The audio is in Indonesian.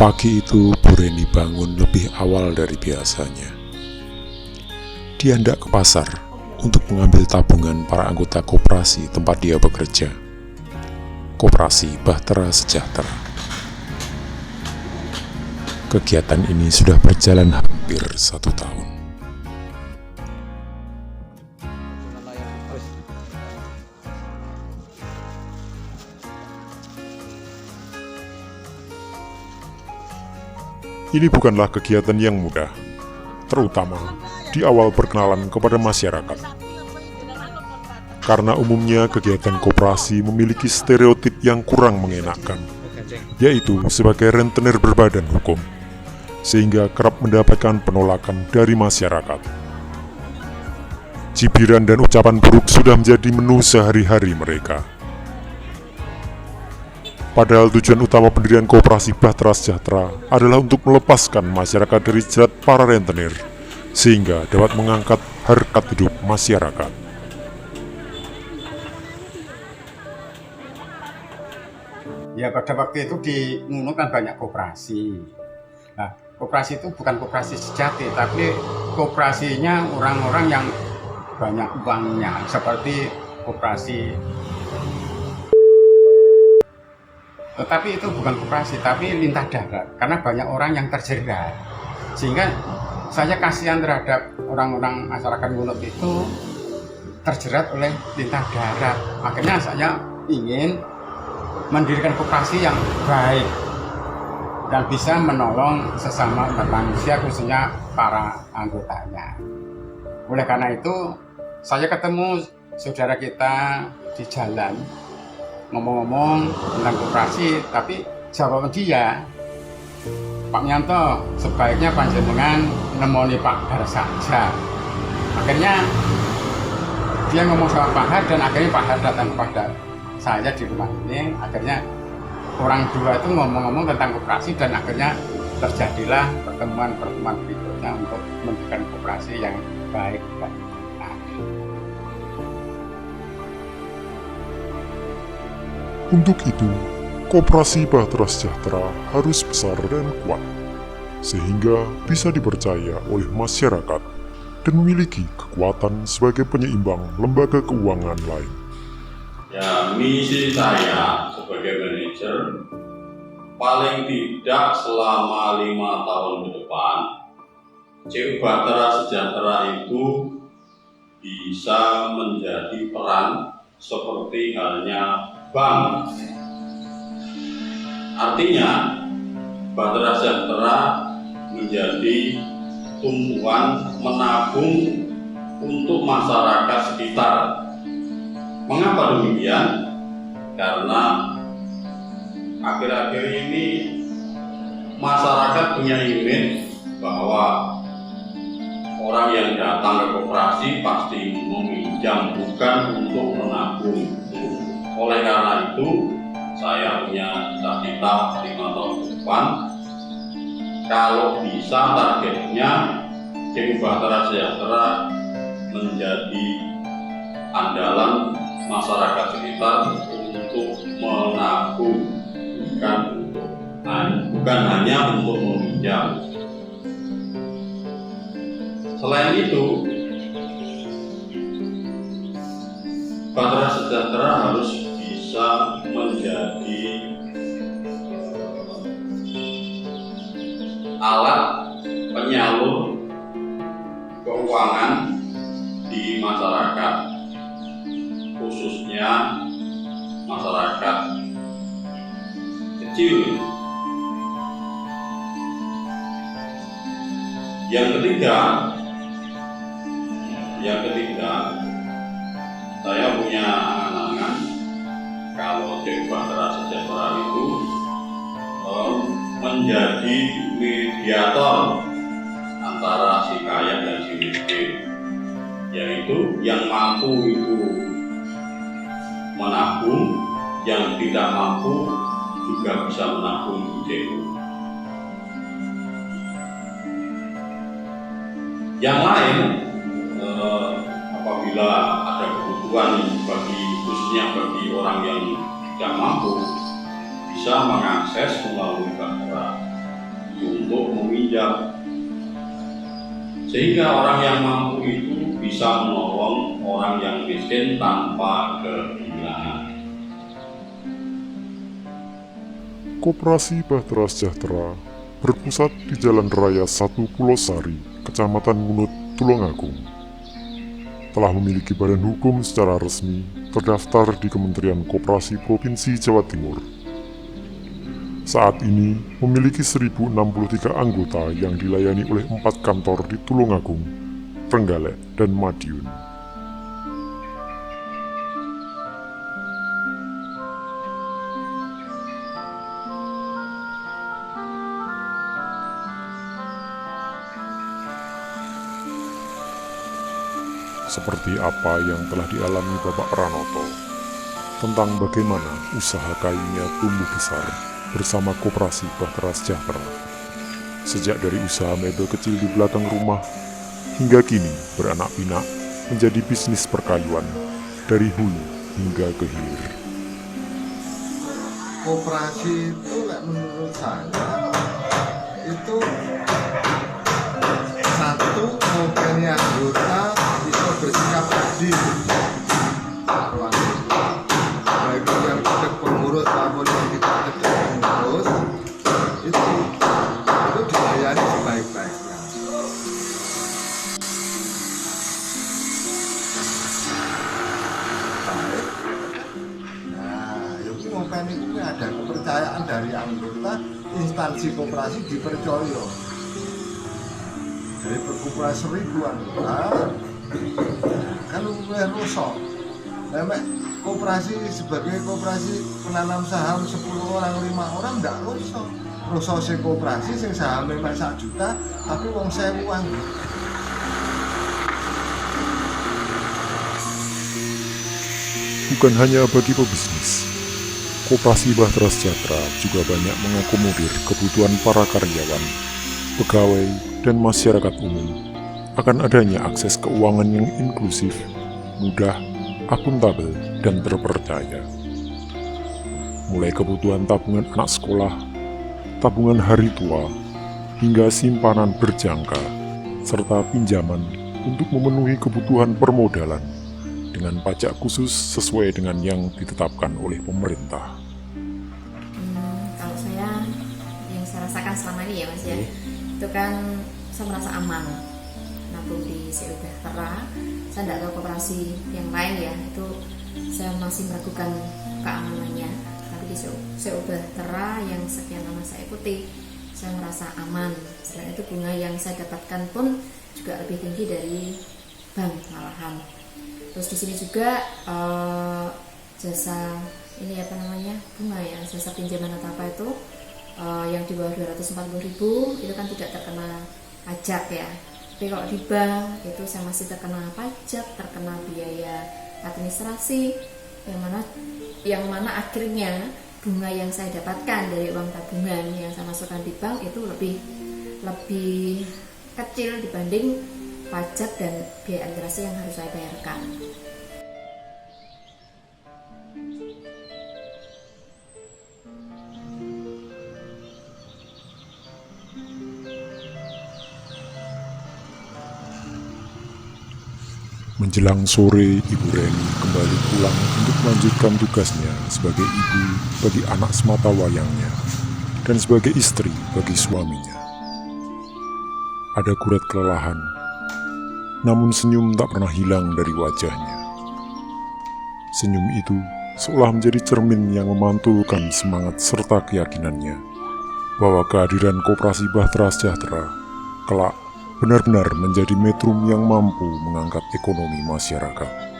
Pagi itu Bu Reni bangun lebih awal dari biasanya. Dia hendak ke pasar untuk mengambil tabungan para anggota koperasi tempat dia bekerja, Koperasi Bahtera Sejahtera. Kegiatan ini sudah berjalan hampir 1 tahun. Ini bukanlah kegiatan yang mudah, terutama di awal perkenalan kepada masyarakat. Karena umumnya kegiatan koperasi memiliki stereotip yang kurang mengenakan, yaitu sebagai rentenir berbadan hukum, sehingga kerap mendapatkan penolakan dari masyarakat. Cibiran dan ucapan buruk sudah menjadi menu sehari-hari mereka. Padahal tujuan utama pendirian Koperasi Bahtera Sejahtera adalah untuk melepaskan masyarakat dari jerat para rentenir, sehingga dapat mengangkat harkat hidup masyarakat. Ya, pada waktu itu dimungkinkan banyak koperasi. Nah, koperasi itu bukan koperasi sejati, tapi koperasinya orang-orang yang banyak uangnya, seperti koperasi. Tetapi itu bukan koperasi, tapi lintah darat, karena banyak orang yang terjerat. Sehingga saya kasihan terhadap orang-orang masyarakat Ngunut itu terjerat oleh lintah darat. Akhirnya saya ingin mendirikan koperasi yang baik dan bisa menolong sesama manusia, khususnya para anggotanya. Oleh karena itu, saya ketemu saudara kita di jalan, ngomong-ngomong tentang koperasi, tapi jawaban dia, Pak Nyanto, sebaiknya panjenengan nemoni Pak Har saja. Akhirnya dia ngomong sama Pak Har, dan akhirnya Pak Har datang kepada saya di rumah ini. Akhirnya orang dua itu ngomong-ngomong tentang koperasi, dan akhirnya terjadilah pertemuan-pertemuan berikutnya untuk mendirikan koperasi yang baik dan benar. Untuk itu, Koperasi Bahtera Sejahtera harus besar dan kuat, sehingga bisa dipercaya oleh masyarakat dan memiliki kekuatan sebagai penyeimbang lembaga keuangan lain. Ya, misi saya sebagai manajer paling tidak selama 5 tahun ke depan, CU Bahtera Sejahtera itu bisa menjadi peran seperti halnya bank. Artinya, Bahtera Sejahtera menjadi tumpuan menabung untuk masyarakat sekitar. Mengapa demikian? Karena akhir-akhir ini masyarakat punya image bahwa orang yang datang ke koperasi pasti meminjam, bukan untuk menabung. Oleh karena itu, saya punya cita-cita 5 tahun ke depan, kalau bisa targetnya CU Bahtera Sejahtera menjadi andalan masyarakat sekitar untuk menabung, bukan hanya untuk meminjam. Selain itu, Bahtera Sejahtera harus bisa menjadi alat penyalur keuangan di masyarakat, khususnya masyarakat kecil. Yang ketiga, saya punya angan-angan kalau CU Bahtera Sejahtera itu menjadi mediator antara si kaya dan si miskin, yaitu yang mampu itu menabung, yang tidak mampu juga bisa menabung di CU. Yang lain, apabila ada kebutuhan khususnya bagi orang yang tidak mampu, bisa mengakses melalui Bahtera. untuk meminjam. Sehingga orang yang mampu itu bisa menolong orang yang miskin tanpa kehilangan. Koperasi Bahtera Sejahtera berpusat di Jalan Raya 1 Pulau Sari, Kecamatan Ngunut, Tulungagung. Telah memiliki badan hukum secara resmi terdaftar di Kementerian Koperasi Provinsi Jawa Timur. Saat ini memiliki 1063 anggota yang dilayani oleh 4 kantor di Tulungagung, Trenggalek, dan Madiun. Seperti apa yang telah dialami Bapak Pranoto tentang bagaimana usaha kayunya tumbuh besar bersama Koperasi Bahtera Sejahtera. Sejak dari usaha mebel kecil di belakang rumah, hingga kini beranak pinak menjadi bisnis perkayuan dari hulu hingga ke hilir. Koperasi itu menurut saya itu satu mungkin anggota bisa bersikap adil, baik yang tidak pengurus maupun yang tidak pengurus itu dilayani sebaik-baiknya. Baik. Nah, itu mungkin itu ada kepercayaan dari anggota instansi koperasi dipercaya. Dari perkumpulan 1000 anggota kan mulai rusak. Memang koperasi sebagai koperasi penanam saham 10 orang 5 orang tidak rusak. Rusak si koperasi sing saham memang 1 juta tapi wong 1000-an. Bukan hanya bagi pebisnis, Koperasi Bahtera Sejahtera juga banyak mengakomodir kebutuhan para karyawan, pegawai, dan masyarakat umum akan adanya akses keuangan yang inklusif, mudah, akuntabel, dan terpercaya. Mulai kebutuhan tabungan anak sekolah, tabungan hari tua, hingga simpanan berjangka, serta pinjaman untuk memenuhi kebutuhan permodalan dengan pajak khusus sesuai dengan yang ditetapkan oleh pemerintah. Kalau saya, yang saya rasakan selama ini ya Mas ya, itu kan saya merasa aman nabung di CU Bahtera. Saya tidak tahu koperasi yang lain ya, itu saya masih meragukan keamanannya. Tapi di CU Bahtera yang sekian lama saya ikuti, saya merasa aman. Selain itu bunga yang saya dapatkan pun juga lebih tinggi dari bank malahan. Terus di sini juga jasa ini apa namanya bunga ya, jasa pinjaman atau apa itu yang di bawah 240.000 itu kan tidak terkena pajak ya. Tapi kalau di bank itu saya masih terkena pajak, terkena biaya administrasi, yang mana akhirnya bunga yang saya dapatkan dari uang tabungan yang saya masukkan di bank itu lebih kecil dibanding pajak dan biaya administrasi yang harus saya bayarkan. Menjelang sore, Ibu Reni kembali pulang untuk melanjutkan tugasnya sebagai ibu bagi anak semata wayangnya dan sebagai istri bagi suaminya. Ada gurat kelelahan, namun senyum tak pernah hilang dari wajahnya. Senyum itu seolah menjadi cermin yang memantulkan semangat serta keyakinannya bahwa kehadiran Koperasi Bahtera Sejahtera kelak benar-benar menjadi metrum yang mampu mengangkat ekonomi masyarakat.